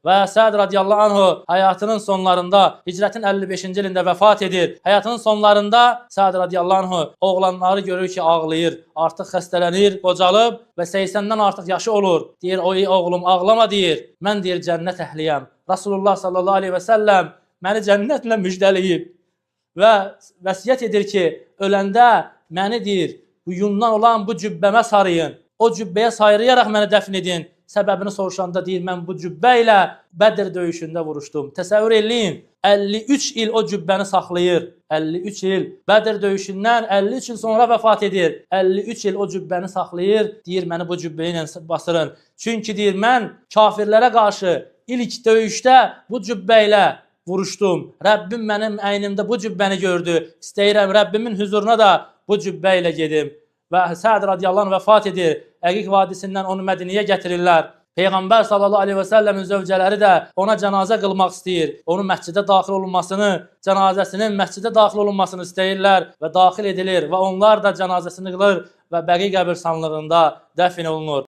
və Səd radiyallahu anhu həyatının sonlarında hicrətin 55-ci ilində vəfat edir. Həyatının sonlarında Səd radiyallahu anhu oğlanları görür ki, ağlayır, artıq xəstələnir, qocalıb və 80-dən artıq yaşı olur. Deyir, ey oğlum ağlama deyir, mən deyir cənnət əhliyəm. Rasulullah sallallahu aleyhi və səlləm məni cənnətlə müjdəliyib və vəsiyyət edir ki, öləndə məni deyir, bu yundan olan bu cübbəmə sarıyın, o cübbəyə sayrıyaraq məni dəfn edin. Səbəbini soruşanda deyir, mən bu cübbə ilə Bədr döyüşündə vuruşdum. Təsəvvür eləyin, 53 il o cübbəni saxlayır. 53 il. Bədr döyüşündən 53 il sonra vəfat edir. 53 il o cübbəni saxlayır. Deyir, məni bu cübbə ilə basırın. Çünki deyir, mən kafirlərə qarşı ilk döyüşdə bu cübbə ilə vuruşdum. Rəbbim mənim əynimdə bu cübbəni gördü. İstəyirəm Rəbbimin huzuruna da bu cübbə ilə gedim. Və Səd radiyallahu anh vəfat edir. Əqiq vadisindən onu Mədiniyə gətirirlər. Peyğəmbər sallallahu aleyhi və səlləmin zövcələri də ona cənazə qılmaq istəyir. Onun məscidə daxil olunmasını, cənazəsinin məscidə daxil olunmasını istəyirlər və daxil edilir və onlar da cənazəsini qılır və Bəqi qəbirstanlığında dəfn olunur.